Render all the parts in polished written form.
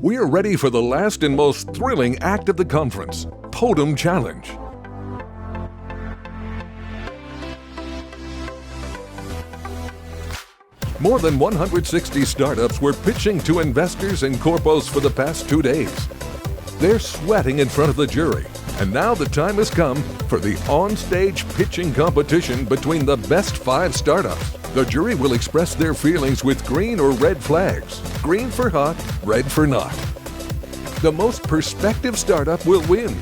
We are ready for the last and most thrilling act of the conference, PODIM Challenge. More than 160 startups were pitching to investors and corpos for the past 2 days. They're sweating in front of the jury, and now the time has come for the on-stage pitching competition between the best 5 startups. The jury will express their feelings with green or red flags. Green for hot, red for not. The most perspective startup will win.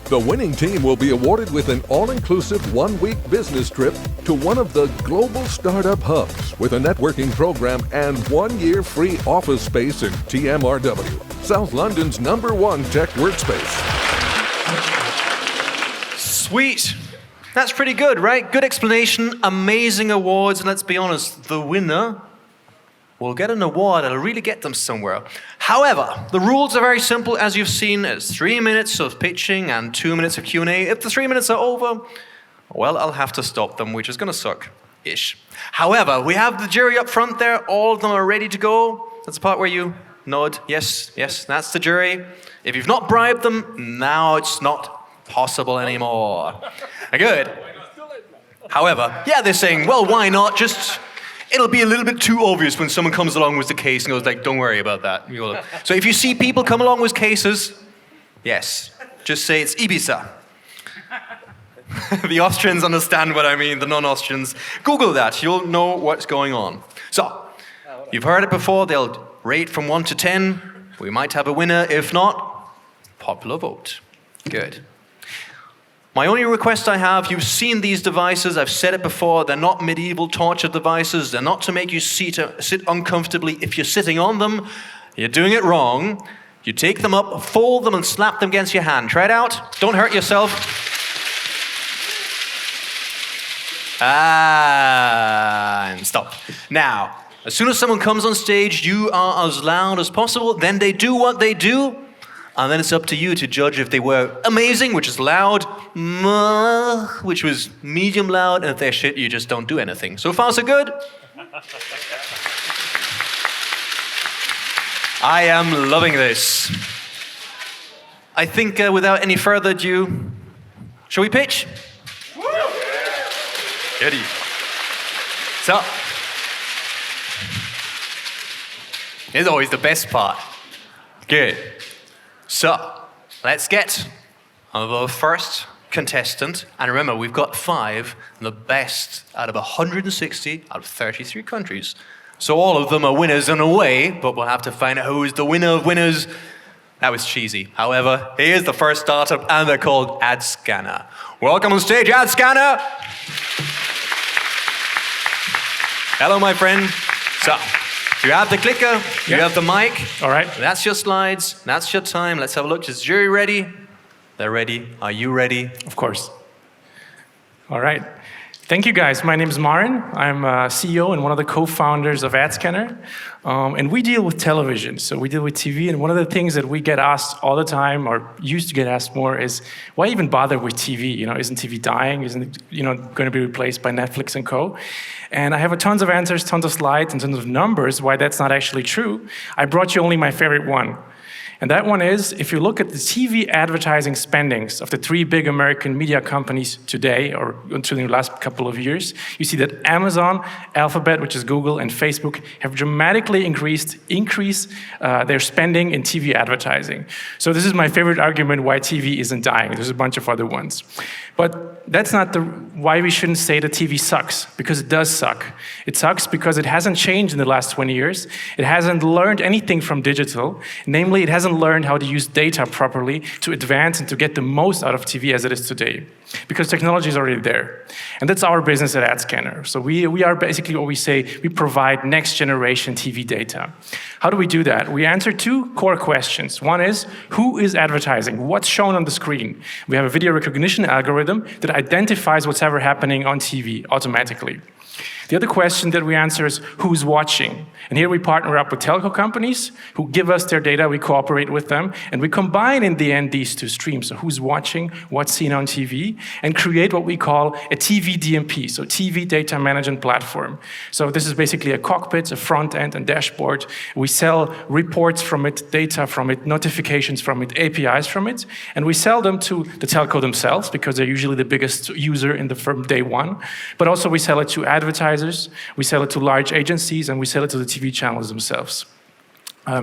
The winning team will be awarded with an all-inclusive 1-week business trip to one of the global startup hubs with a networking program and 1-year free office space in TMRW, South London's #1 tech workspace. Sweet. That's pretty good, right? Good explanation, amazing awards, and let's be honest, the winner will get an award that'll really get them somewhere. However, the rules are very simple, as you've seen. It's 3 minutes of pitching and 2 minutes of Q&A. If the 3 minutes are over, well, I'll have to stop them, which is going to suck-ish. However, we have the jury up front there. All of them are ready to go. That's the part where you nod. Yes, yes, that's the jury. If you've not bribed them, now it's not possible anymore. Good. However, yeah, they're saying, well, why not? Just, it'll be a little bit too obvious when someone comes along with the case and goes like, don't worry about that. So if you see people come along with cases, yes, just say it's Ibiza. The Austrians understand what I mean, the non-Austrians. Google that, you'll know what's going on. So, you've heard it before, they'll rate from 1 to 10. We might have a winner, if not, popular vote. Good. My only request I have, you've seen these devices, I've said it before, they're not medieval torture devices, they're not to make you sit uncomfortably if you're sitting on them. You're doing it wrong. You take them up, fold them and slap them against your hand. Try it out, don't hurt yourself. And stop. Now, as soon as someone comes on stage, you are as loud as possible, then they do what they do, and then it's up to you to judge if they were amazing, which is loud, which was medium loud, and if they're shit, you just don't do anything. So far, so good? I am loving this. I think without any further ado, shall we pitch? Goody. So, here's always the best part. Good. So, let's get our first contestant. And remember, we've got 5, the best out of 160 out of 33 countries. So all of them are winners in a way, but we'll have to find out who is the winner of winners. That was cheesy. However, here's the first startup, and they're called AdScanner. Welcome on stage, AdScanner! Hello, my friend. So, you have the clicker, you have the mic. All right. That's your slides, that's your time. Let's have a look. Is the jury ready? They're ready. Are you ready? Of course. All right. Thank you, guys. My name is Marin. I'm CEO and one of the co-founders of AdScanner. And we deal with television, so we deal with TV. And one of the things that we get asked all the time, or used to get asked more, is why even bother with TV? You know, isn't TV dying? Isn't it, going to be replaced by Netflix and co? And I have tons of answers, tons of slides, and tons of numbers why that's not actually true. I brought you only my favorite one. And that one is, if you look at the TV advertising spendings of the 3 big American media companies today, or until the last couple of years, you see that Amazon, Alphabet, which is Google, and Facebook have dramatically increased their spending in TV advertising. So this is my favorite argument why TV isn't dying. There's a bunch of other ones. But that's not why we shouldn't say that TV sucks, because it does suck. It sucks because it hasn't changed in the last 20 years. It hasn't learned anything from digital. Namely, it hasn't learned how to use data properly to advance and to get the most out of TV as it is today. Because technology is already there. And that's our business at AdScanner. So we are basically what we say, we provide next generation TV data. How do we do that? We answer 2 core questions. One is, who is advertising? What's shown on the screen? We have a video recognition algorithm that identifies what's ever happening on TV automatically. The other question that we answer is who's watching? And here we partner up with telco companies who give us their data, we cooperate with them, and we combine in the end these two streams, so who's watching, what's seen on TV, and create what we call a TV DMP, so TV Data Management Platform. So this is basically a cockpit, a front end, and dashboard. We sell reports from it, data from it, notifications from it, APIs from it, and we sell them to the telco themselves because they're usually the biggest user in the firm day one. But also we sell it to advertisers, we sell it to large agencies, and we sell it to the TV channels themselves.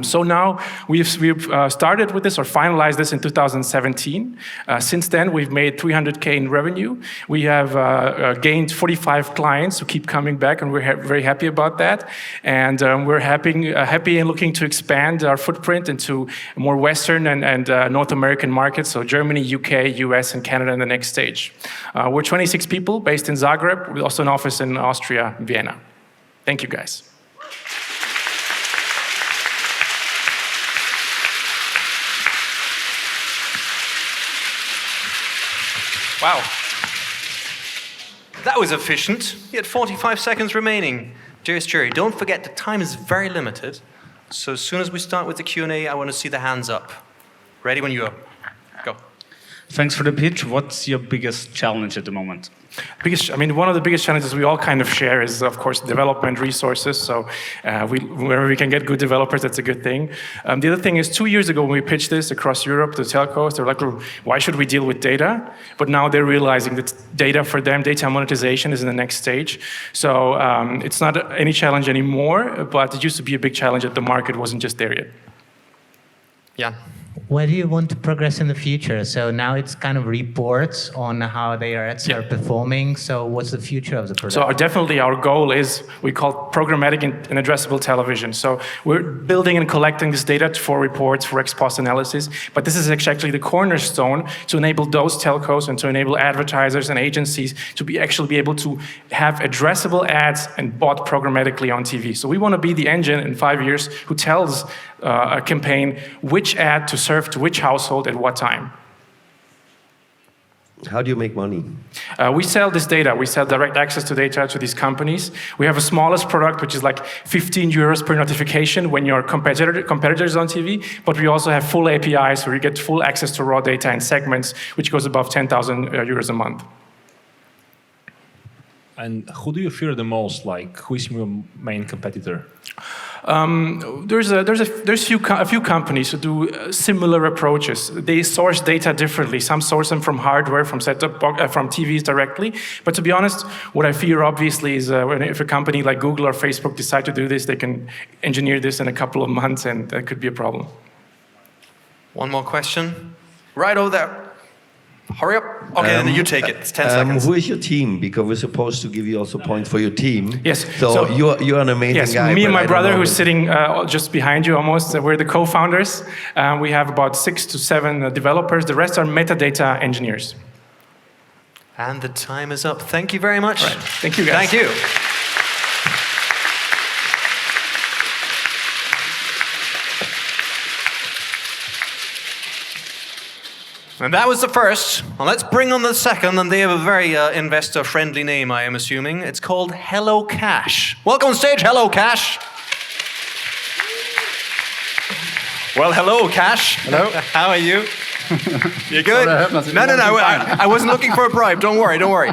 So now we've started with this or finalized this in 2017. Since then, we've made 300K in revenue. We have gained 45 clients who keep coming back, and we're very happy about that. And we're happy and looking to expand our footprint into more Western and North American markets, so Germany, UK, US, and Canada in the next stage. We're 26 people based in Zagreb, with also an office in Austria, Vienna. Thank you, guys. Wow. That was efficient. You had 45 seconds remaining. Dearest jury, don't forget the time is very limited. So as soon as we start with the Q&A, I want to see the hands up. Ready when you are. Go. Thanks for the pitch. What's your biggest challenge at the moment? One of the biggest challenges we all kind of share is, of course, development resources. So wherever we can get good developers, that's a good thing. The other thing is 2 years ago when we pitched this across Europe to telcos, they were like, well, why should we deal with data? But now they're realizing that data for them, data monetization is in the next stage. So it's not any challenge anymore, but it used to be a big challenge that the market wasn't just there yet. Yeah. Where do you want to progress in the future? So now it's kind of reports on how they are performing. So what's the future of the product? So definitely our goal is, we call programmatic and addressable television. So we're building and collecting this data for reports, for ex post analysis. But this is actually the cornerstone to enable those telcos and to enable advertisers and agencies to actually be able to have addressable ads and bought programmatically on TV. So we want to be the engine in 5 years who tells a campaign which ad to serve to which household at what time. How do you make money? We sell this data. We sell direct access to data to these companies. We have a smallest product, which is like 15 euros per notification when your competitors on TV. But we also have full APIs where you get full access to raw data and segments, which goes above 10,000 euros a month. And who do you fear the most? Like, who is your main competitor? There's a few companies who do similar approaches. They source data differently. Some source them from hardware, from from TVs directly. But to be honest, what I fear obviously is if a company like Google or Facebook decide to do this, they can engineer this in a couple of months, and that could be a problem. One more question. Right over there. Hurry up. Okay, then you take it. It's 10 seconds. Who is your team? Because we're supposed to give you also points for your team. Yes. So you're an amazing guy. Me and my brother, who's sitting just behind you almost, we're the co-founders. We have about 6 to 7 developers. The rest are metadata engineers. And the time is up. Thank you very much. Right. Thank you, guys. Thank you. And that was the first. Well, let's bring on the second, and they have a very investor-friendly name, I am assuming. It's called Hello Cash. Welcome on stage, Hello Cash. Well, hello, Cash. Hello. How are you? You good? No. I wasn't looking for a bribe. Don't worry.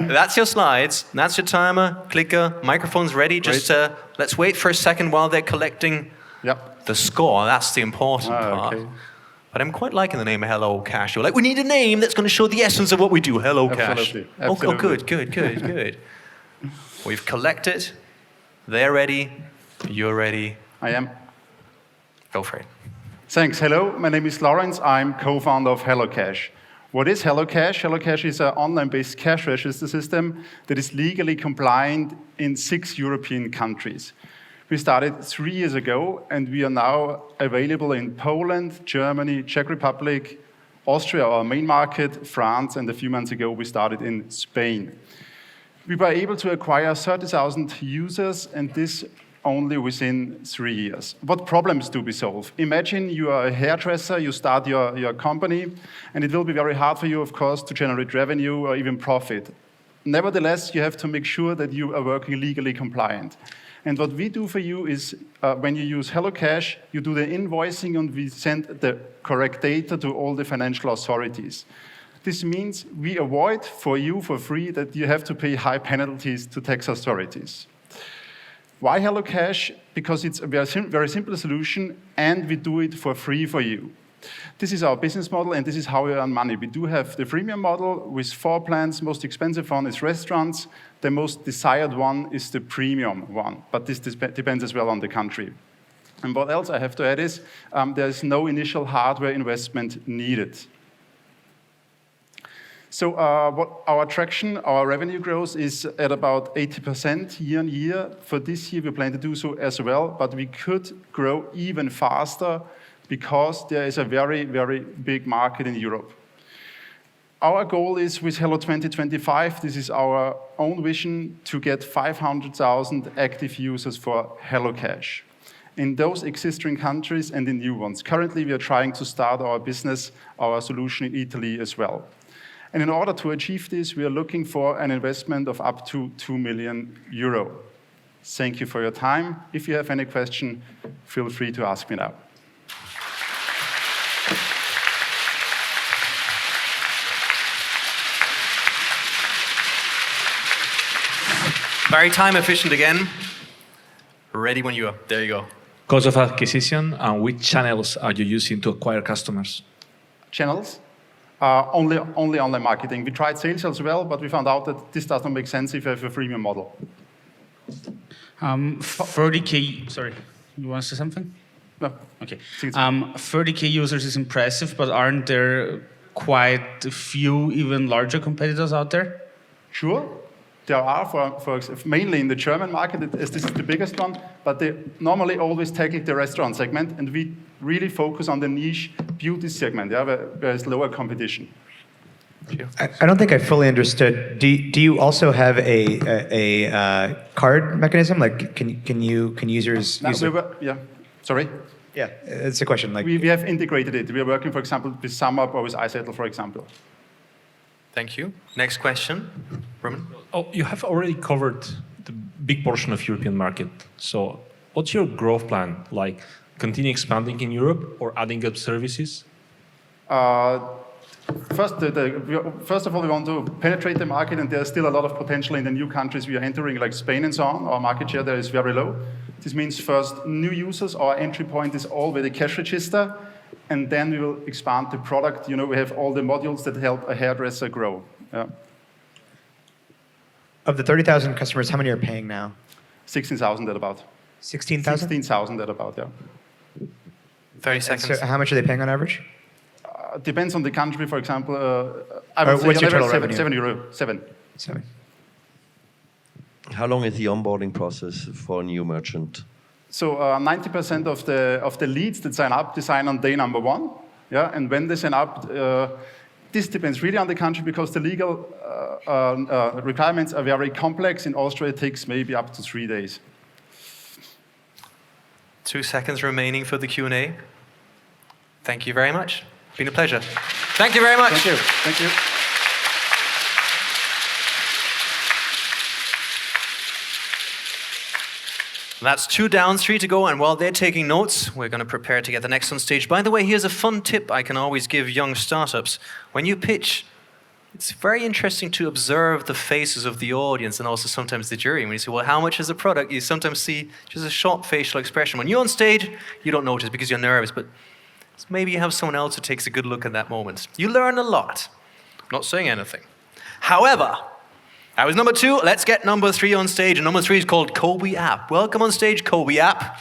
That's your slides. That's your timer, clicker, microphone's ready. Just let's wait for a second while they're collecting the score. That's the important part. Okay. But I'm quite liking the name Hello Cash. You're like, we need a name that's going to show the essence of what we do. Hello Cash. Absolutely. Oh, good. We've collected. They're ready. You're ready. I am. Go for it. Thanks. Hello, my name is Lawrence. I'm co-founder of HelloCash. What is HelloCash? HelloCash is an online-based cash register system that is legally compliant in 6 European countries. We started 3 years ago, and we are now available in Poland, Germany, Czech Republic, Austria, our main market, France, and a few months ago we started in Spain. We were able to acquire 30,000 users, and this only within 3 years. What problems do we solve? Imagine you are a hairdresser, you start your company, and it will be very hard for you, of course, to generate revenue or even profit. Nevertheless, you have to make sure that you are working legally compliant. And what we do for you is, when you use HelloCash, you do the invoicing and we send the correct data to all the financial authorities. This means we avoid for you for free that you have to pay high penalties to tax authorities. Why HelloCash? Because it's a very simple solution and we do it for free for you. This is our business model and this is how we earn money. We do have the freemium model with 4 plans. Most expensive one is restaurants. The most desired one is the premium one, but this depends as well on the country. And what else I have to add is there is no initial hardware investment needed. So what our traction, our revenue growth is at about 80% year on year. For this year, we plan to do so as well, but we could grow even faster because there is a very, very big market in Europe. Our goal is with Hello 2025, this is our own vision to get 500,000 active users for HelloCash in those existing countries and in new ones. Currently, we are trying to start our business, our solution in Italy as well. And in order to achieve this, we are looking for an investment of up to 2 million euro. Thank you for your time. If you have any question, feel free to ask me now. Very time efficient again. Ready when you are. There you go. Cost of acquisition and which channels are you using to acquire customers? Channels? Only online marketing. We tried sales as well, but we found out that this does not make sense if you have a freemium model. 30K, sorry, you want to say something? No. Okay. 30K users is impressive, but aren't there quite a few even larger competitors out there? Sure. There are, mainly in the German market, as this is the biggest one, but they normally always tackle the restaurant segment, and we really focus on the niche beauty segment, yeah, where there is lower competition. I don't think I fully understood. Do you also have a card mechanism? Like, can users use it? Yeah. Sorry. Yeah, it's a question. Like, we have integrated it. We are working, for example, with SumUp or with iSettle, for example. Thank you. Next question, Roman. Oh, you have already covered the big portion of European market. So what's your growth plan? Like continue expanding in Europe or adding up services? First of all, we want to penetrate the market, and there's still a lot of potential in the new countries we are entering, like Spain and so on. Our market share there is very low. This means first, new users, our entry point is already cash register, and then we will expand the product. You know, we have all the modules that help a hairdresser grow. Yeah. Of the 30,000 customers, how many are paying now? 16,000 at about. 16,000? 16,000 at about, yeah. 30 seconds. So how much are they paying on average? Depends on the country, for example. What's your total revenue? Seven. 7. How long is the onboarding process for a new merchant? So 90% of the leads that sign up, they sign on day number 1. Yeah, and when they sign up, this depends really on the country because the legal requirements are very complex. In Austria, it takes maybe up to 3 days. 2 seconds remaining for the Q&A. Thank you very much. Been a pleasure. Thank you very much. Thank you. Thank you. That's 2 down, 3 to go, and while they're taking notes, we're going to prepare to get the next on stage. By the way, here's a fun tip I can always give young startups. When you pitch, it's very interesting to observe the faces of the audience and also sometimes the jury. When you say, well, how much is the product? You sometimes see just a short facial expression. When you're on stage, you don't notice because you're nervous, but maybe you have someone else who takes a good look at that moment. You learn a lot. I'm not saying anything. However, that was number 2. Let's get number 3 on stage. And number 3 is called Kobe App. Welcome on stage, Kobe App.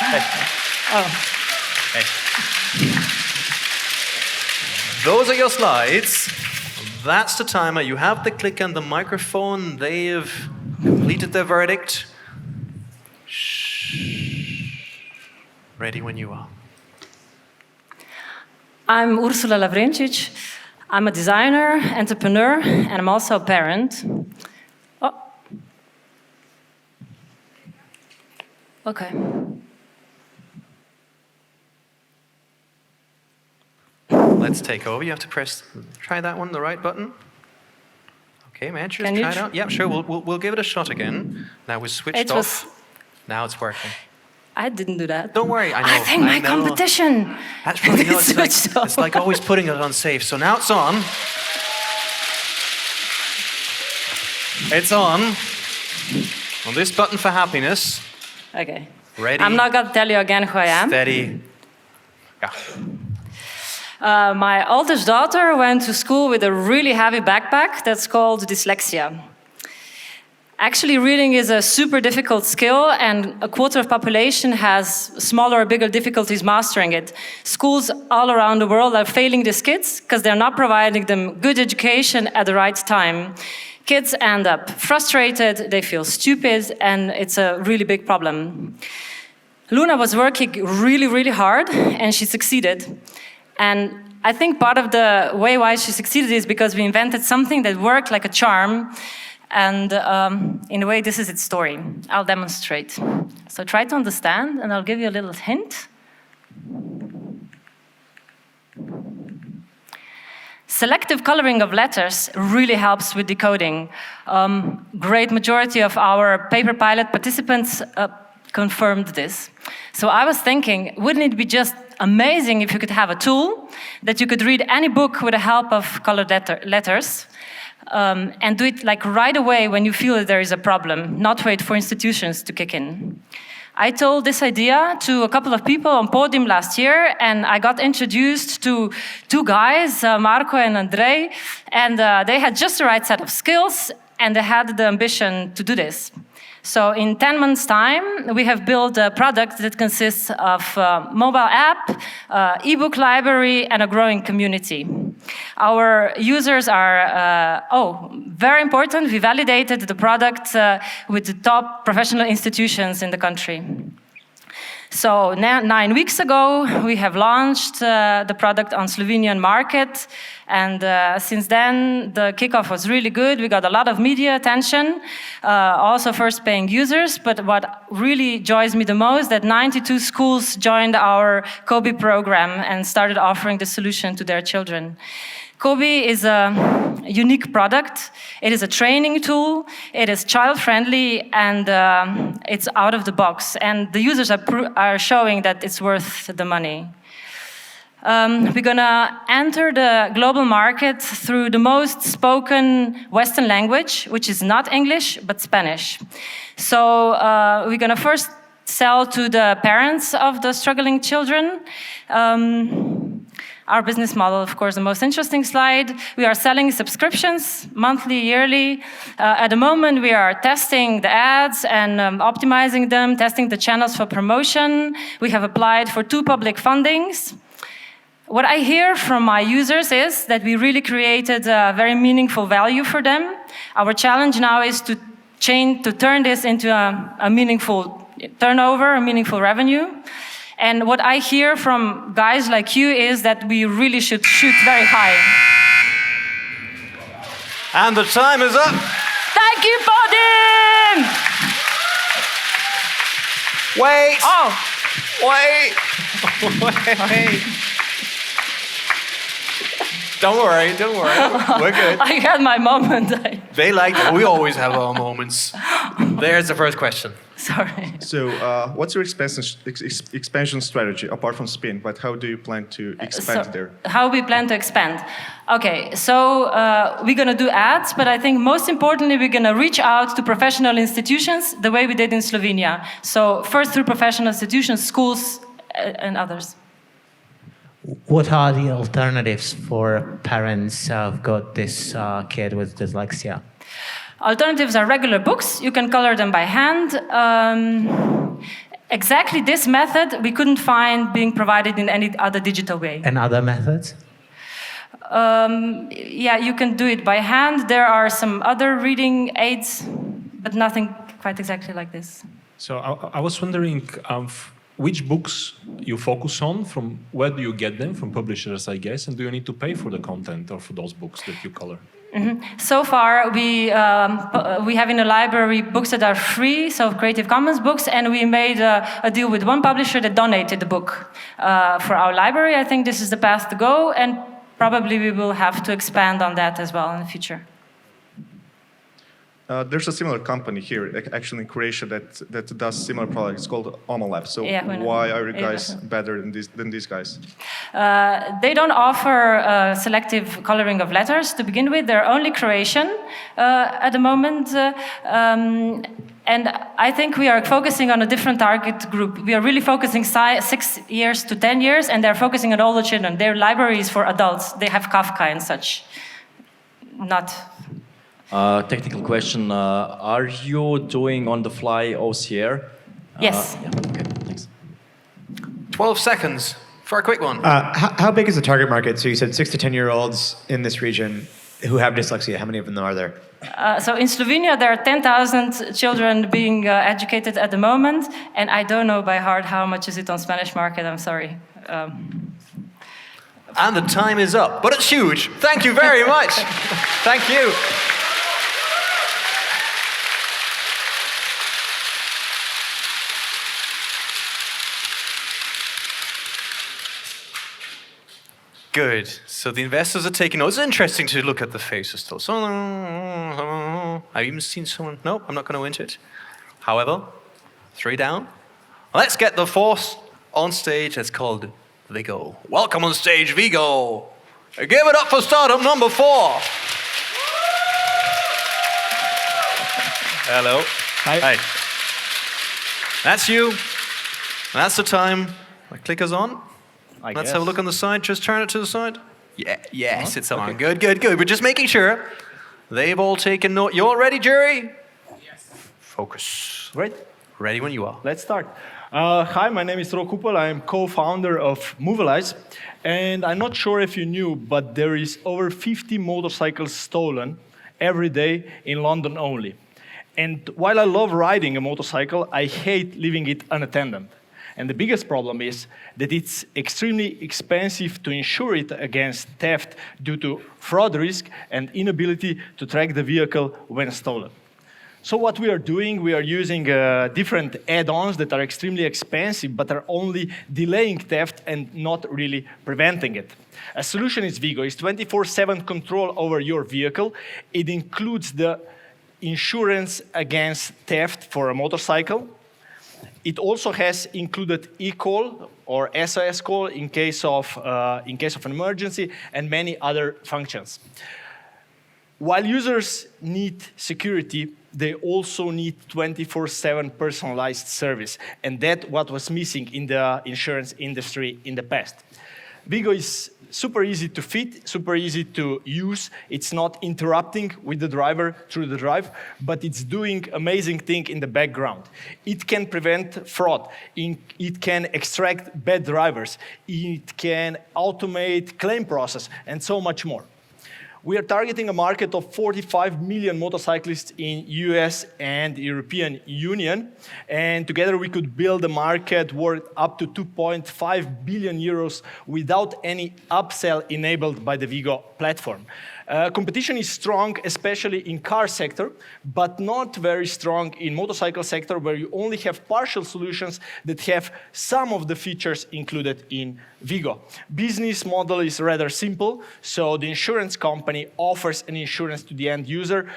Hey. Those are your slides. That's the timer. You have the clicker and the microphone. They have completed their verdict. Shh. Ready when you are. I'm Ursula Lavrencic. I'm a designer, entrepreneur, and I'm also a parent. Oh. Okay. let's take over. You have to try that one, the right button. Okay, man, just Can you try it out. Yeah, sure, we'll give it a shot again. Now we're switched off. Now it's working. I didn't do that. Don't worry, I know. I think my competition. That's probably, it's like always putting it on safe. So now it's on. It's on. On this button for happiness. Okay. Ready. I'm not going to tell you again who I am. Steady. Yeah. My oldest daughter went to school with a really heavy backpack that's called dyslexia. Actually, reading is a super difficult skill, and a quarter of population has smaller or bigger difficulties mastering it. Schools all around the world are failing these kids because they're not providing them good education at the right time. Kids end up frustrated, they feel stupid, and it's a really big problem. Luna was working really, really hard, and she succeeded. And I think part of the way why she succeeded is because we invented something that worked like a charm. And in a way, this is its story. I'll demonstrate. So try to understand, and I'll give you a little hint. Selective coloring of letters really helps with decoding. Great majority of our paper pilot participants confirmed this. So I was thinking, wouldn't it be just amazing if you could have a tool that you could read any book with the help of colored letters, and do it like right away when you feel that there is a problem, not wait for institutions to kick in. I told this idea to a couple of people on PODIM last year, and I got introduced to two guys, Marco and Andrei, and they had just the right set of skills, and they had the ambition to do this. So in 10 months' time, we have built a product that consists of a mobile app, ebook library, and a growing community. Our users are, very important, we validated the product with the top professional institutions in the country. So 9 weeks ago, we have launched the product on Slovenian market. And since then, the kickoff was really good. We got a lot of media attention, also first paying users. But what really joys me the most, that 92 schools joined our Kobe program and started offering the solution to their children. Kobe is a unique product. It is a training tool. It is child-friendly, and it's out of the box. And the users are showing that it's worth the money. We're going to enter the global market through the most spoken Western language, which is not English, but Spanish. So we're going to first sell to the parents of the struggling children. Our business model, of course, the most interesting slide. We are selling subscriptions, monthly, yearly. At the moment, we are testing the ads and optimizing them, testing the channels for promotion. We have applied for 2 public fundings. What I hear from my users is that we really created a very meaningful value for them. Our challenge now is to turn this into a meaningful turnover, a meaningful revenue. And what I hear from guys like you is that we really should shoot very high. And the time is up. Thank you, PODIM! Wait! Oh! Wait! Don't worry. We're good. I had my moment. They like it. We always have our moments. There's the first question. Sorry. So, what's your expansion strategy apart from Spain? But how do you plan to expand there? How we plan to expand? Okay, so we're going to do ads, but I think most importantly, we're going to reach out to professional institutions the way we did in Slovenia. So first through professional institutions, schools, and others. What are the alternatives for parents who've got this kid with dyslexia? Alternatives are regular books. You can color them by hand. Exactly this method we couldn't find being provided in any other digital way. And other methods? Yeah, you can do it by hand. There are some other reading aids, but nothing quite exactly like this. So I was wondering which books you focus on, from where do you get them? From publishers, I guess, and do you need to pay for the content or for those books that you color? Mm-hmm. So far, we have in the library books that are free, so Creative Commons books, and we made a deal with one publisher that donated the book for our library. I think this is the path to go, and probably we will have to expand on that as well in the future. There's a similar company here, actually in Croatia, that does similar products. It's called Omolab. So Yeah, why are you guys better than these guys? They don't offer selective coloring of letters to begin with. They're only Croatian at the moment. And I think we are focusing on a different target group. We are really focusing 6 years to 10 years, and they're focusing on all the children. Their library is for adults. They have Kafka and such. Not... Technical question. Are you doing on-the-fly OCR? Yes. Yeah, okay, thanks. 12 seconds for a quick one. How big is the target market? So you said 6 to 10-year-olds in this region who have dyslexia. How many of them are there? So in Slovenia, there are 10,000 children being educated at the moment, and I don't know by heart how much is it on Spanish market. I'm sorry. And the time is up, but it's huge. Thank you very much. Thank you. Good. So the investors are taking notes. It's interesting to look at the faces still. So, I've even seen someone. No, I'm not going to go into it. However, 3 down. Let's get the fourth on stage. It's called Vigo. Welcome on stage, Vigo. Give it up for startup number 4. Hello. Hi. That's you. That's the time. My clicker's on. Let's have a look on the side. Just turn it to the side. Yeah, yes, it's on. Good, good, good. We're just making sure they've all taken note. You all ready, jury? Yes. Focus. Right. Ready when you are. Let's start. Hi, my name is Rok Kupel. I'm co-founder of Movilize. And I'm not sure if you knew, but there is over 50 motorcycles stolen every day in London only. And while I love riding a motorcycle, I hate leaving it unattended. And the biggest problem is that it's extremely expensive to insure it against theft due to fraud risk and inability to track the vehicle when stolen. So what we are doing, we are using different add-ons that are extremely expensive, but are only delaying theft and not really preventing it. A solution is Vigo. It's 24/7 control over your vehicle. It includes the insurance against theft for a motorcycle. It also has included e-call or SOS call in case of an emergency and many other functions. While users need security, they also need 24/7 personalized service, and that's what was missing in the insurance industry in the past. Vigo is super easy to fit, super easy to use. It's not interrupting with the driver through the drive, but it's doing amazing thing in the background. It can prevent fraud. It can extract bad drivers. It can automate claim process and so much more. We are targeting a market of 45 million motorcyclists in US and European Union. And together we could build a market worth up to 2.5 billion euros without any upsell enabled by the Vigo platform. Competition is strong, especially in car sector, but not very strong in motorcycle sector, where you only have partial solutions that have some of the features included in Vigo. Business model is rather simple. So the insurance company offers an insurance to the end user,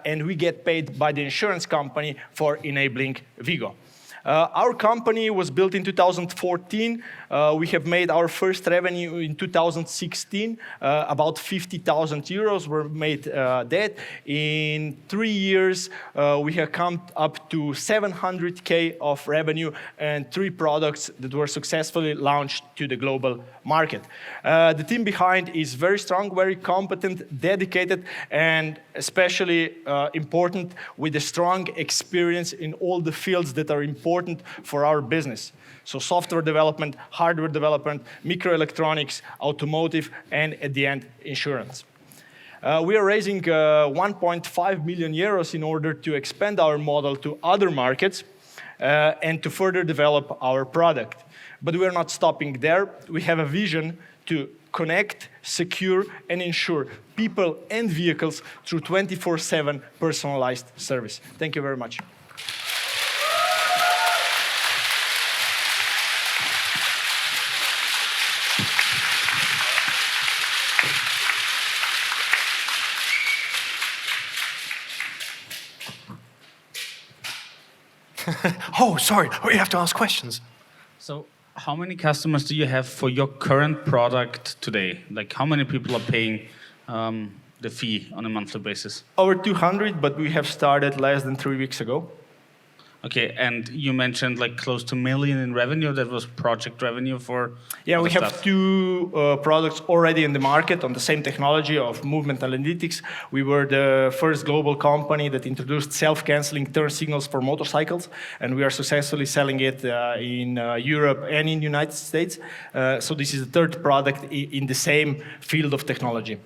and we get paid by the insurance company for enabling Vigo. Our company was built in 2014. We have made our first revenue in 2016. About 50,000 euros were made that. In 3 years, we have come up to 700K of revenue and 3 products that were successfully launched to the global market. The team behind is very strong, very competent, dedicated, and especially important with a strong experience in all the fields that are important for our business. So software development, hardware development, microelectronics, automotive, and at the end, insurance. We are raising 1.5 million euros in order to expand our model to other markets and to further develop our product. But we are not stopping there. We have a vision to connect, secure, and insure people and vehicles through 24/7 personalized service. Thank you very much. Oh, sorry. We have to ask questions. So, how many customers do you have for your current product today? Like, how many people are paying the fee on a monthly basis? Over 200, but we have started less than 3 weeks ago. Okay, and you mentioned like close to $1 million in revenue. That was project revenue for. Yeah, we have stuff. 2 products already in the market on the same technology of movement analytics. We were the first global company that introduced self-canceling turn signals for motorcycles, and we are successfully selling it in Europe and in the United States. So this is the 3rd product in the same field of technology.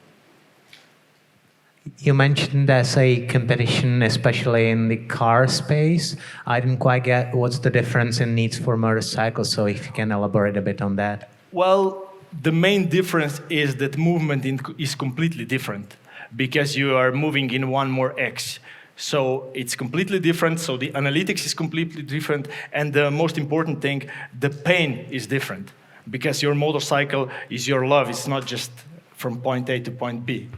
You mentioned there's a competition, especially in the car space. I didn't quite get what's the difference in needs for motorcycles, so if you can elaborate a bit on that. Well, the main difference is that movement is completely different because you are moving in 1 more X. So it's completely different, so the analytics is completely different, and the most important thing, the pain is different because your motorcycle is your love. It's not just from point A to point B.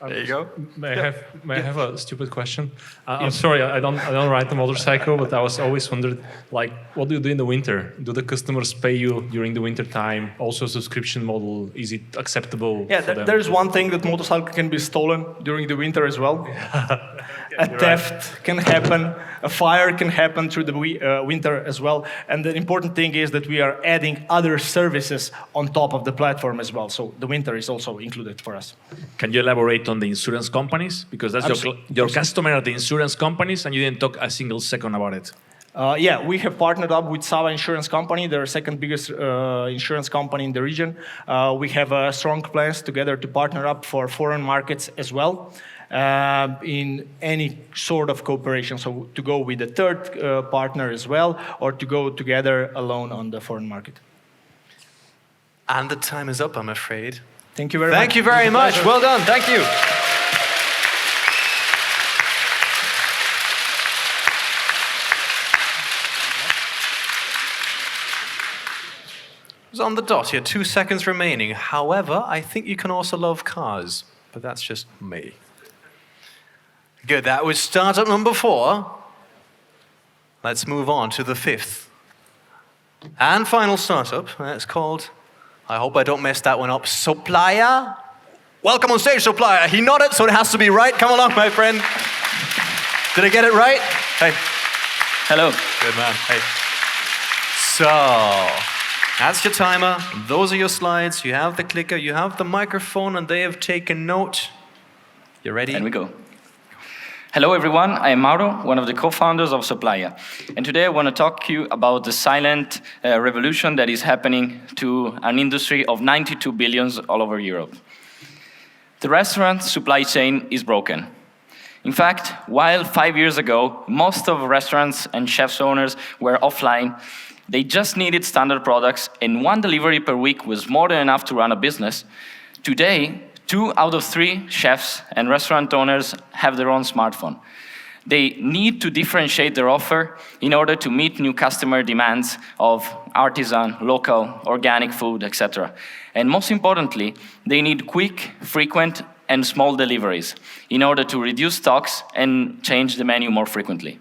There you go. May I have a stupid question? I'm sorry, I don't ride the motorcycle, but I was always wondered, like, what do you do in the winter? Do the customers pay you during the winter time? Also, a subscription model, is it acceptable? Yeah, for them? there's one thing that motorcycle can be stolen during the winter as well. A theft can happen, a fire can happen through the winter as well. And the important thing is that we are adding other services on top of the platform as well. So the winter is also included for us. Can you elaborate on the insurance companies? Because that's your customer are the insurance companies, and you didn't talk a single second about it. Yeah, we have partnered up with Sava Insurance Company. They're the 2nd biggest insurance company in the region. We have strong plans together to partner up for foreign markets as well. In any sort of cooperation, so to go with a 3rd partner as well, or to go together alone on the foreign market. And the time is up, I'm afraid. Thank you very much. Thank you very much. Well done. Thank you. It was on the dot here, 2 seconds remaining. However, I think you can also love cars, but that's just me. Good, that was startup number 4. Let's move on to the 5th and final startup. It's called, I hope I don't mess that one up, Supplier. Welcome on stage, Supplier. He nodded, so it has to be right. Come along, my friend. Did I get it right? Hey. Hello. Good man. Hey. So, that's your timer. Those are your slides. You have the clicker, you have the microphone, and they have taken note. You ready? And we go. Hello everyone, I am Mauro, one of the co-founders of Supplier. And today I want to talk to you about the silent revolution that is happening to an industry of 92 billions all over Europe. The restaurant supply chain is broken. In fact, while 5 years ago, most of restaurants and chefs owners were offline, they just needed standard products and 1 delivery per week was more than enough to run a business. Today, 2 out of 3 chefs and restaurant owners have their own smartphone. They need to differentiate their offer in order to meet new customer demands of artisan, local, organic food, etc. And most importantly, they need quick, frequent, and small deliveries in order to reduce stocks and change the menu more frequently.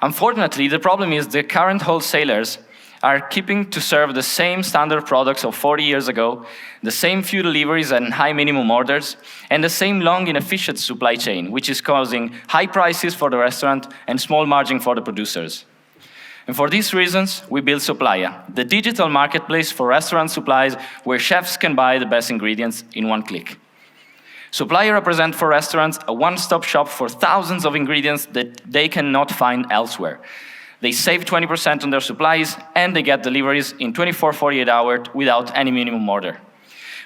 Unfortunately, the problem is the current wholesalers are keeping to serve the same standard products of 40 years ago, the same few deliveries and high minimum orders, and the same long inefficient supply chain, which is causing high prices for the restaurant and small margin for the producers. And for these reasons, we built Supplier, the digital marketplace for restaurant supplies where chefs can buy the best ingredients in 1 click. Supplier represents for restaurants a one-stop shop for thousands of ingredients that they cannot find elsewhere. They save 20% on their supplies, and they get deliveries in 24-48 hours without any minimum order.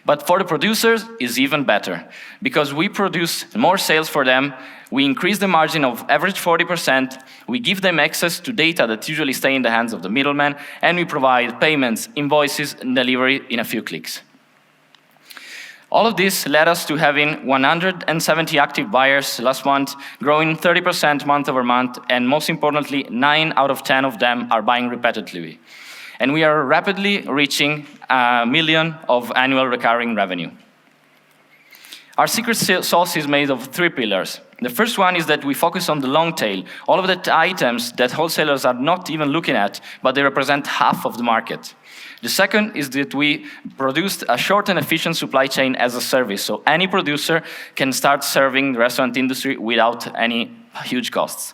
But for the producers, it's even better, because we produce more sales for them, we increase the margin of average 40%, we give them access to data that usually stay in the hands of the middleman, and we provide payments, invoices, and delivery in a few clicks. All of this led us to having 170 active buyers last month, growing 30% month over month, and most importantly, 9 out of 10 of them are buying repetitively. And we are rapidly reaching $1 million of annual recurring revenue. Our secret sauce is made of 3 pillars. The first one is that we focus on the long tail, all of the items that wholesalers are not even looking at, but they represent half of the market. The second is that we produced a short and efficient supply chain as a service, so any producer can start serving the restaurant industry without any huge costs.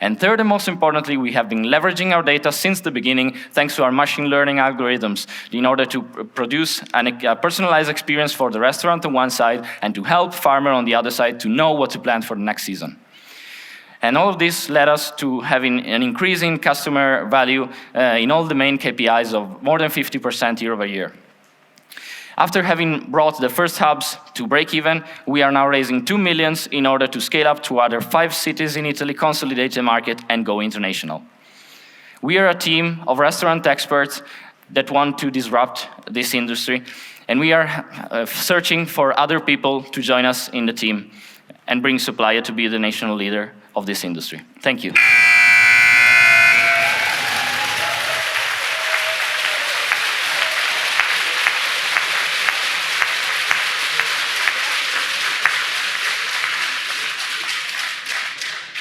And third, and most importantly, we have been leveraging our data since the beginning, thanks to our machine learning algorithms, in order to produce a personalized experience for the restaurant on one side, and to help farmer on the other side to know what to plant for the next season. And all of this led us to having an increase in customer value in all the main KPIs of more than 50% year over year. After having brought the first hubs to break even, we are now raising 2 million in order to scale up to other 5 cities in Italy, consolidate the market, and go international. We are a team of restaurant experts that want to disrupt this industry, and we are searching for other people to join us in the team and bring Supplier to be the national leader of this industry. Thank you.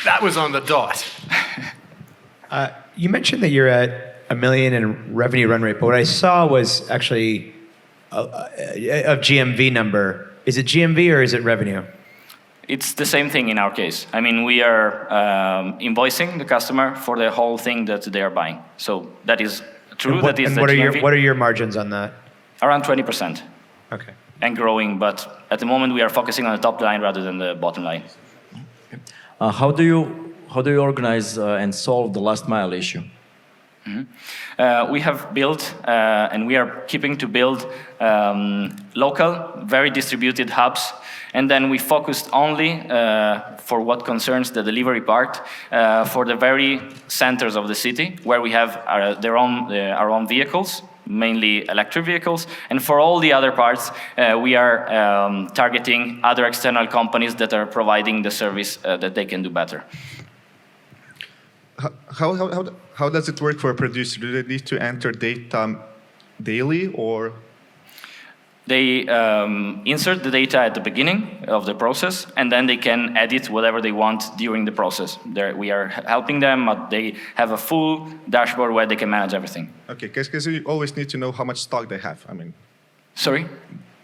That was on the dot. You mentioned that you're at $1 million in revenue run rate, but what I saw was actually a GMV number. Is it GMV or is it revenue? It's the same thing in our case. I mean, we are invoicing the customer for the whole thing that they are buying. So that is true. And what are your margins on that? Around 20%. Okay. And growing, but at the moment we are focusing on the top line rather than the bottom line. How do you organize and solve the last mile issue? Mm-hmm. We have built and we are keeping to build local, very distributed hubs, and then we focused only for what concerns the delivery part for the very centers of the city, where we have our own vehicles, mainly electric vehicles, and for all the other parts, we are targeting other external companies that are providing the service that they can do better. How does it work for a producer? Do they need to enter data daily, or? They insert the data at the beginning of the process, and then they can edit whatever they want during the process. We are helping them, but they have a full dashboard where they can manage everything. Okay, because you always need to know how much stock they have. I mean. Sorry?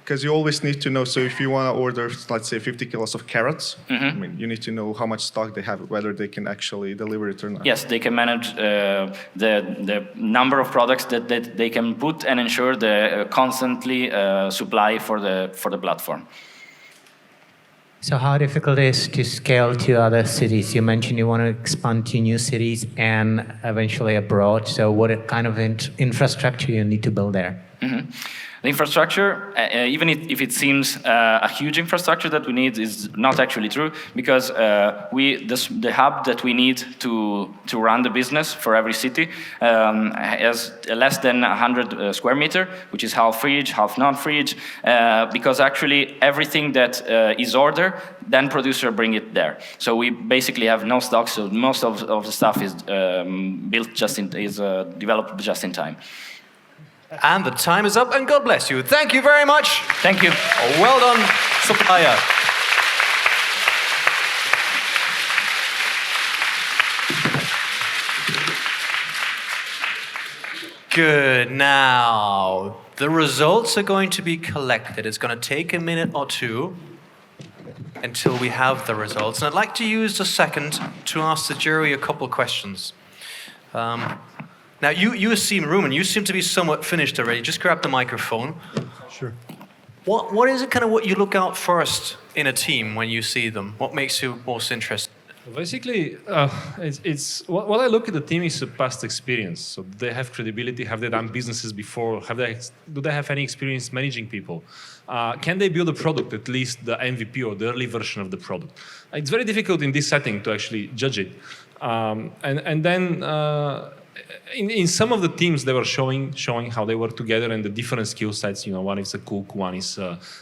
Because you always need to know, so if you want to order, let's say, 50 kilos of carrots, mm-hmm. I mean, you need to know how much stock they have, whether they can actually deliver it or not. Yes, they can manage the number of products that they can put and ensure the constantly supply for the platform. So how difficult is to scale to other cities? You mentioned you want to expand to new cities and eventually abroad. So what kind of infrastructure you need to build there? Mm-hmm. The infrastructure, even if it seems a huge infrastructure that we need, is not actually true, because the hub that we need to run the business for every city has less than 100 square meter, which is half fridge, half non-fridge, because actually everything that is ordered, then producer bring it there. So we basically have no stock, so most of the stuff is developed just in time. And the time is up, and God bless you. Thank you very much. Thank you. Well done, Supplier. Good. Now, the results are going to be collected. It's going to take a minute or two until we have the results. And I'd like to use a second to ask the jury a couple of questions. Now, you seem, Ruben, you seem to be somewhat finished already. Just grab the microphone. Sure. What is it kind of what you look out first in a team when you see them? What makes you most interested? Basically, it's what I look at the team is a past experience. So do they have credibility? Have they done businesses before? Do they have any experience managing people? Can they build a product, at least the MVP or the early version of the product? It's very difficult in this setting to actually judge it. And then in some of the teams, they were showing how they work together and the different skill sets. You know, one is a cook, one is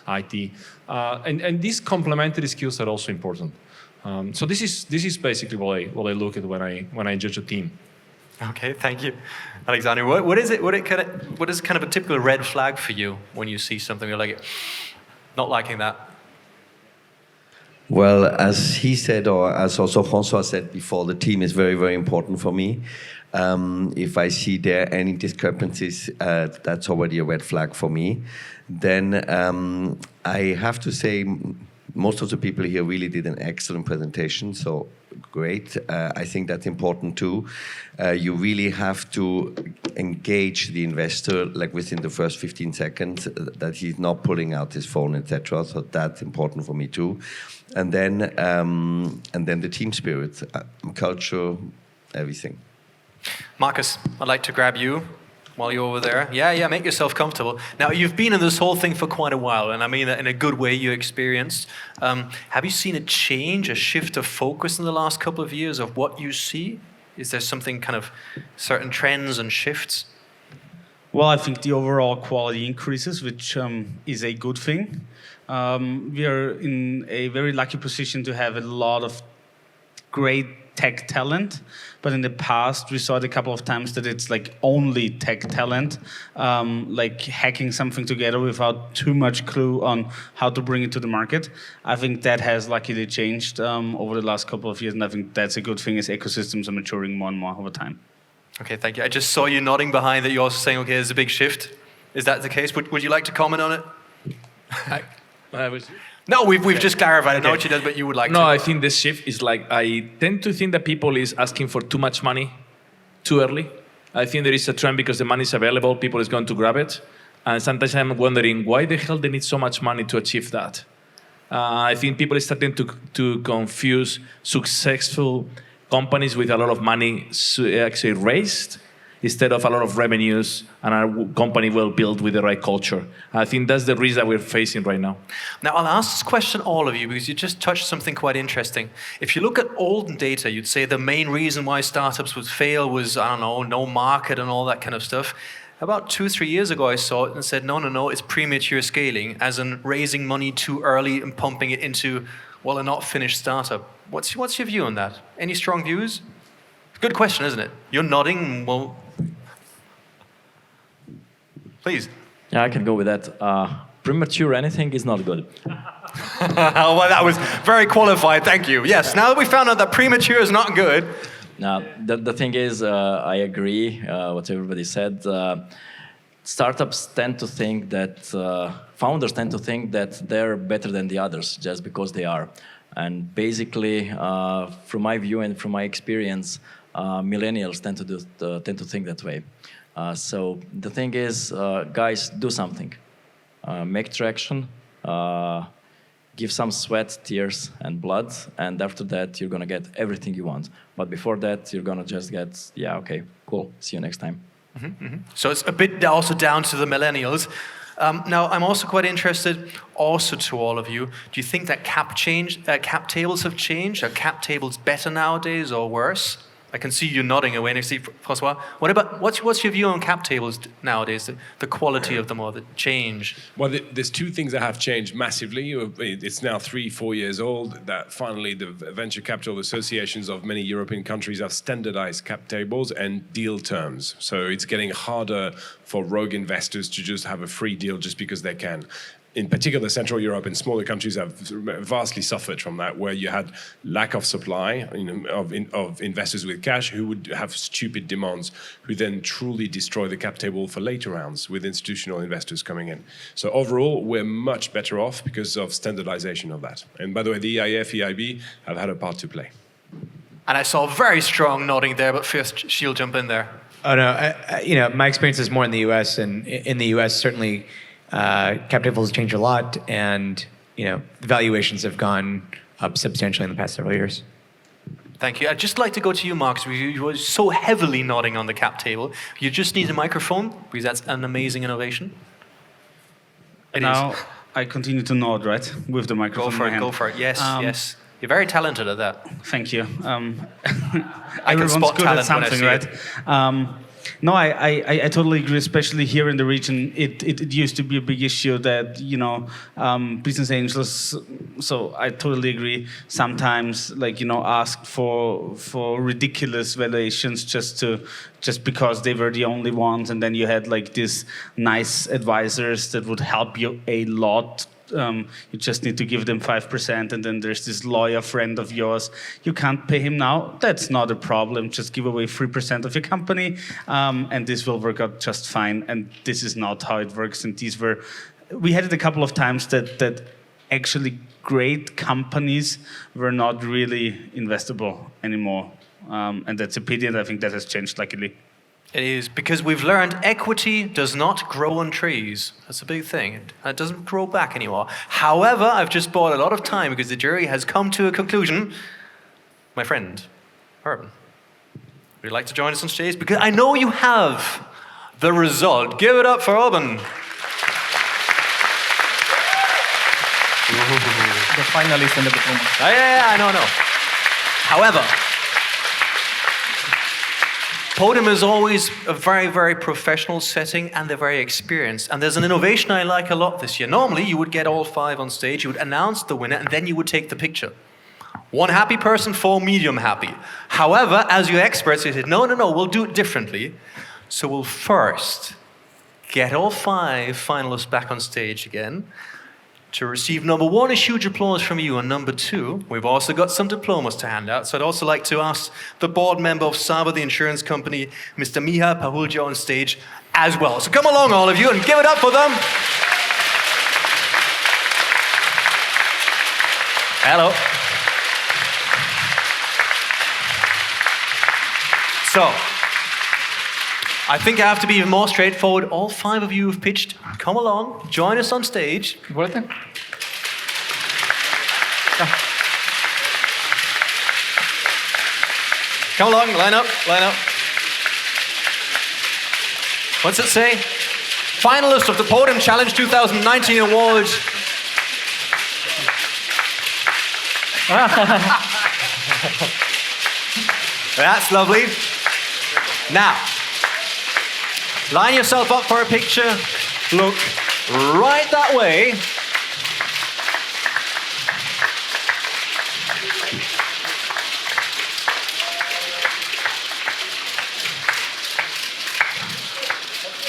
IT, and these complementary skills are also important. So this is basically what I look at when I judge a team. Okay, thank you, Alexander. What is kind of a typical red flag for you when you see something you're like not liking that? Well, as he said, or as also François said before, the team is very, very important for me. If I see there any discrepancies, that's already a red flag for me. Then I have to say, most of the people here really did an excellent presentation, so great. I think that's important too. You really have to engage the investor like within the first 15 seconds, that he's not pulling out his phone, etc. So that's important for me too. And then the team spirit, culture, everything. Marcus, I'd like to grab you while you're over there. Yeah, make yourself comfortable. Now, you've been in this whole thing for quite a while, and I mean that in a good way, you experienced. Have you seen a change, a shift of focus in the last couple of years of what you see? Is there something kind of certain trends and shifts? Well, I think the overall quality increases, which is a good thing. We are in a very lucky position to have a lot of great tech talent, but in the past we saw it a couple of times that it's like only tech talent, like hacking something together without too much clue on how to bring it to the market. I think that has luckily changed over the last couple of years, and I think that's a good thing as ecosystems are maturing more and more over time. Okay, thank you. I just saw you nodding behind that you're also saying, okay, there's a big shift. Is that the case? Would you like to comment on it? No, we've just clarified. I know what you did, but you would like to. No, I think the shift is like, I tend to think that people is asking for too much money too early. I think there is a trend because the money is available, people is going to grab it. And sometimes I'm wondering why the hell they need so much money to achieve that. I think people are starting to confuse successful companies with a lot of money actually raised instead of a lot of revenues and a company well built with the right culture. I think that's the risk that we're facing right now. Now, I'll ask this question all of you because you just touched something quite interesting. If you look at olden data, you'd say the main reason why startups would fail was, I don't know, no market and all that kind of stuff. About 2-3 years ago, I saw it and said, no, it's premature scaling, as in raising money too early and pumping it into, well, a not finished startup. What's your view on that? Any strong views? Good question, isn't it? You're nodding, well... Please. Yeah, I can go with that. Premature anything is not good. Well, that was very qualified, thank you. Yes, now that we found out that premature is not good. Now, the thing is, I agree what everybody said. Startups tend to think that, founders tend to think that they're better than the others just because they are. And basically, from my view and from my experience, millennials tend to think that way. So the thing is, guys, do something. Make traction, give some sweat, tears, and blood, and after that, you're going to get everything you want. But before that, you're going to just get, yeah, okay, cool, see you next time. So it's a bit also down to the millennials. Now, I'm also quite interested, also to all of you, do you think that cap tables have changed? Are cap tables better nowadays or worse? I can see you nodding away, and I see François. What's your view on cap tables nowadays? The quality of them or the change? Well, there's two things that have changed massively. It's now 3-4 years old that finally the venture capital associations of many European countries have standardized cap tables and deal terms. So it's getting harder for rogue investors to just have a free deal just because they can. In particular, Central Europe and smaller countries have vastly suffered from that, where you had lack of supply of investors with cash who would have stupid demands, who then truly destroy the cap table for later rounds with institutional investors coming in. So overall, we're much better off because of standardization of that. And by the way, the EIF, EIB have had a part to play. And I saw very strong nodding there, but first, she'll jump in there. Oh no, my experience is more in the U.S. and in the U.S. certainly. Cap tables change a lot, and valuations have gone up substantially in the past several years. Thank you. I'd just like to go to you, Mark, because you were so heavily nodding on the cap table. You just need a microphone, because that's an amazing innovation. Now, I continue to nod, right, with the microphone. Go for it. Yes, yes. You're very talented at that. Thank you. I can spot talent when I see it. No, I totally agree, especially here in the region. It used to be a big issue that, business angels, so I totally agree, sometimes, asked for ridiculous valuations just because they were the only ones, and then you had, these nice advisors that would help you a lot You just need to give them 5%, and then there's this lawyer friend of yours. You can't pay him now. That's not a problem. Just give away 3% of your company, and this will work out just fine. And this is not how it works. And we had it a couple of times that actually great companies were not really investable anymore. And that's a pity, and I think that has changed, luckily. It is, because we've learned equity does not grow on trees. That's a big thing. It doesn't grow back anymore. However, I've just bought a lot of time because the jury has come to a conclusion. My friend, Urban, would you like to join us on stage? Because I know you have the result. Give it up for Urban. The finalist and the diploma. Yeah, I know. However, PODIM is always a very, very professional setting, and they're very experienced. And there's an innovation I like a lot this year. Normally, you would get all 5 on stage, you would announce the winner, and then you would take the picture. 1 happy person, 4 medium happy. However, as your experts, you said, no, we'll do it differently. So we'll first get all 5 finalists back on stage again. To receive number 1 a huge applause from you, and number 2, we've also got some diplomas to hand out. So I'd also like to ask the board member of Saba, the insurance company, Mr. Miha Pahulja, on stage as well. So come along, all of you, and give it up for them. Hello. So, I think I have to be even more straightforward. All 5 of you who've pitched, come along, join us on stage. Come along, line up. What's it say? Finalist of the PODIM Challenge 2019 Award. That's lovely. Now, line yourself up for a picture. Look right that way.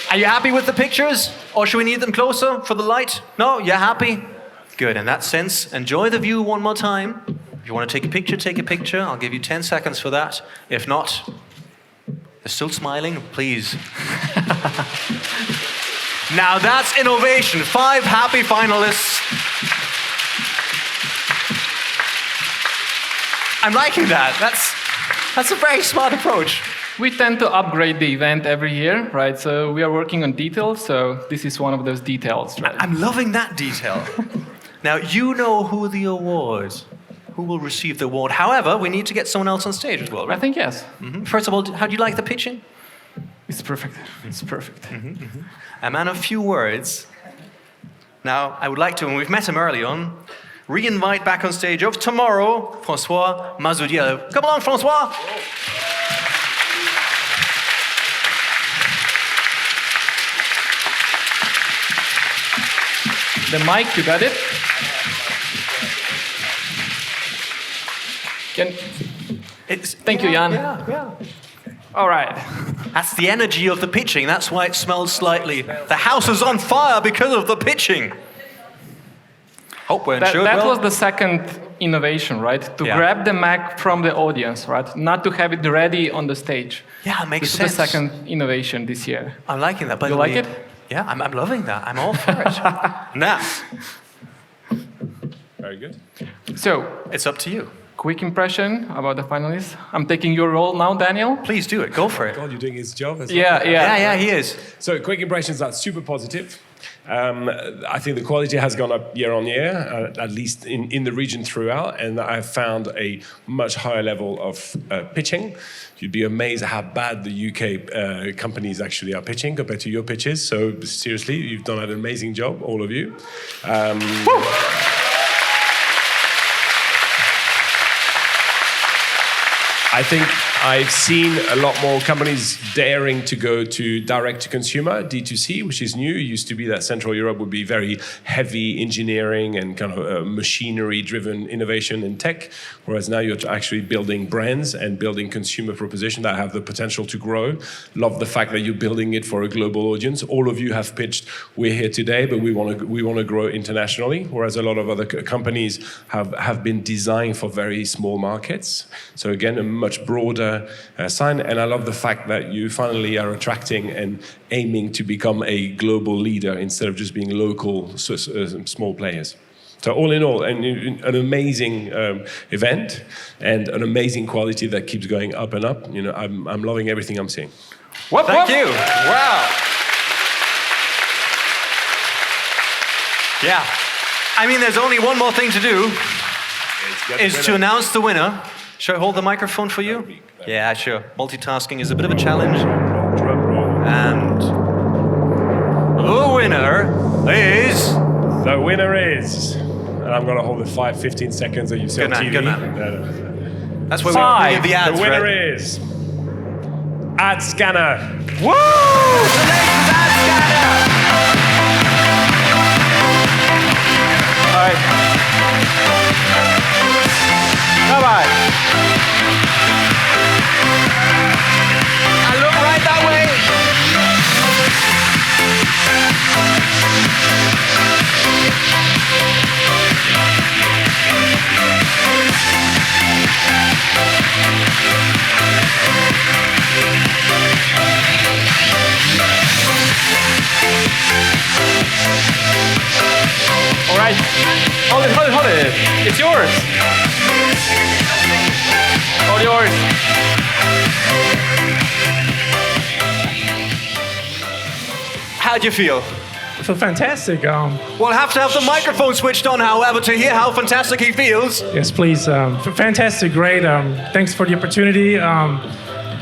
Are you happy with the pictures? Or should we need them closer for the light? No? You're happy? Good. In that sense, enjoy the view one more time. If you want to take a picture, take a picture. I'll give you 10 seconds for that. If not, they're still smiling, please. Now that's innovation. 5 happy finalists. I'm liking that. That's a very smart approach. We tend to upgrade the event every year, right? So we are working on details, so this is one of those details, right? I'm loving that detail. Now, you know who will receive the award. However, we need to get someone else on stage as well, right? I think yes. Mm-hmm. First of all, how do you like the pitching? It's perfect. It's perfect. Mm-hmm. A man of few words. Now, I would like to, and we've met him early on, re-invite back on stage of tomorrow, François Mazoudiel. Come along, François. The mic, you got it? Thank you, Jan. Yeah. All right. That's the energy of the pitching. That's why it smells slightly. The house is on fire because of the pitching. Hope we're insured That well. was the second innovation, right? To grab the mic from the audience, right? Not to have it ready on the stage. Yeah, it makes sense. sense. This is the second innovation this year. I'm liking that. By You the like way, it? Yeah, I'm loving that. I'm all for it. Now. Very good. So, it's up to you. Quick impression about the finalists. I'm taking your role now, Daniel. Please do it. Go for it. God, you're doing his job as well. Yeah, he is. So, quick impressions are super positive. I think the quality has gone up year on year, at least in the region throughout, and I've found a much higher level of pitching. You'd be amazed at how bad the UK companies actually are pitching compared to your pitches. So seriously, you've done an amazing job, all of you. I I've seen a lot more companies daring to go to direct-to-consumer, D2C, which is new. It used to be that Central Europe would be very heavy engineering and kind of machinery-driven innovation in tech, whereas now you're actually building brands and building consumer propositions that have the potential to grow. Love the fact that you're building it for a global audience. All of you have pitched, we're here today, but we want to grow internationally, whereas a lot of other companies have been designed for very small markets. So again, a much broader sign, and I love the fact that you finally are attracting and aiming to become a global leader instead of just being local small players. So all in all, an amazing event and an amazing quality that keeps going up and up. You know, I'm loving everything I'm seeing. Thank you. Wow. Yeah. I mean, there's only one more thing to do, is to announce the winner. Should I hold the microphone for you? Yeah, sure. Multitasking is a bit of a challenge. And the winner is... The winner is... And I'm going to hold the 15 seconds that you see on TV. Good man. That's where we give the ads, The winner right? is... Ad Scanner. Woo! The latest ad scanner! All right. Bye-bye. And look right that way. All right. Hold it. It's yours. All yours. How'd you feel? I feel fantastic. We'll have to have the microphone switched on, however, to hear how fantastic he feels. Yes, please. Fantastic, great. Thanks for the opportunity.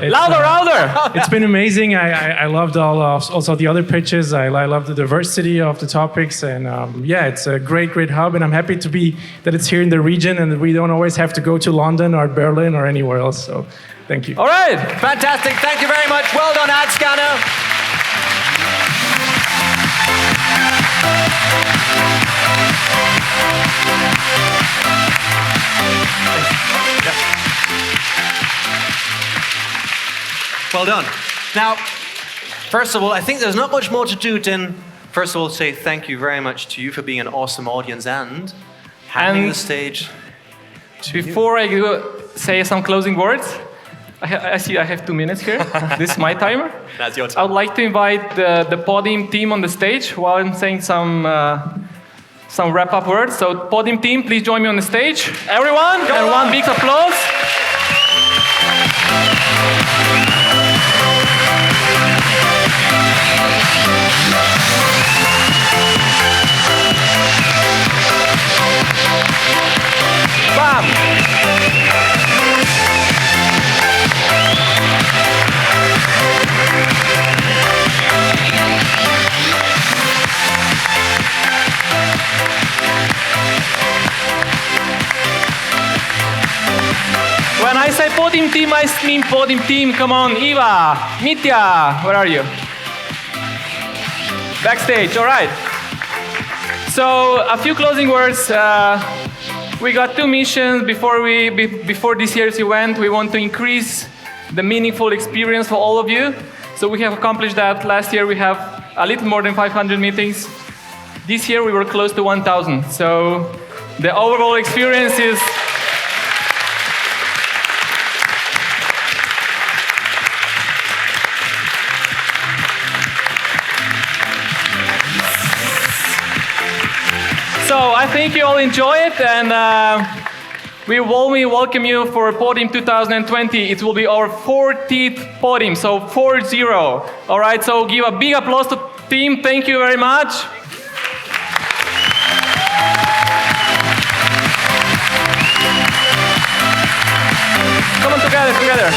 Louder! It's been amazing. I loved also the other pitches. I love the diversity of the topics, and yeah, it's a great hub. And I'm happy to be that it's here in the region, and we don't always have to go to London or Berlin or anywhere else. So, thank you. All right, fantastic. Thank you very much. Well done, Ad Scanner. Well done. Now, first of all, I think there's not much more to do than, first of all, say thank you very much to you for being an awesome audience and handing the stage. Before I say some closing words, I see I have 2 minutes here. This is my timer. That's your time. I would like to invite the PODIM team on the stage while I'm saying some wrap-up words. So PODIM team, please join me on the stage. Everyone, and one big applause. Bam! When I say PODIM team, I mean PODIM team. Come on, Eva, Mitya, where are you? Backstage, all right. So a few closing words. We got 2 missions before this year's event. We want to increase the meaningful experience for all of you. So we have accomplished that. Last year we have a little more than 500 meetings. This year we were close to 1,000. So the overall experience is So I think you all enjoy it, and we warmly welcome you for PODIM 2020. It will be our 40th PODIM, so 40. All right, so give a big applause to the team. Thank you very much. Come on together.